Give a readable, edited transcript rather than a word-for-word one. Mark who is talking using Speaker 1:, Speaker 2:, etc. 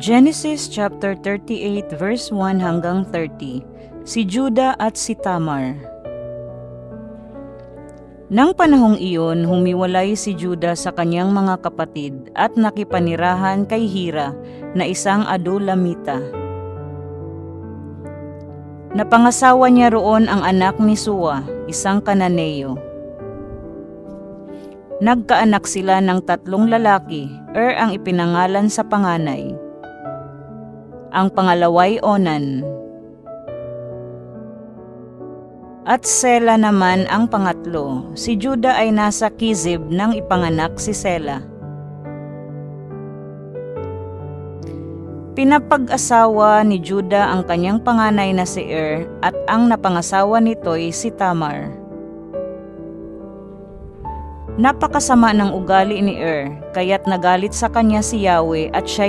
Speaker 1: Genesis chapter 38 verse 1 hanggang 30. Si Juda at si Tamar. Nang panahong iyon, humiwalay si Juda sa kanyang mga kapatid at nakipanirahan kay Hira na isang Adulamita. Napangasawa niya roon ang anak ni Sua, isang Kananeo. Nagkaanak sila ng 3 lalaki, ang ipinangalan sa panganay. Ang pangalaway Onan. At Sela naman ang pangatlo. Si Juda ay nasa Kizib nang ipanganak si Sela. Pinapag-asawa ni Juda ang kanyang panganay na si at ang napangasawa nito'y si Tamar. Napakasama ng ugali ni kaya't nagalit sa kanya si Yahweh at siya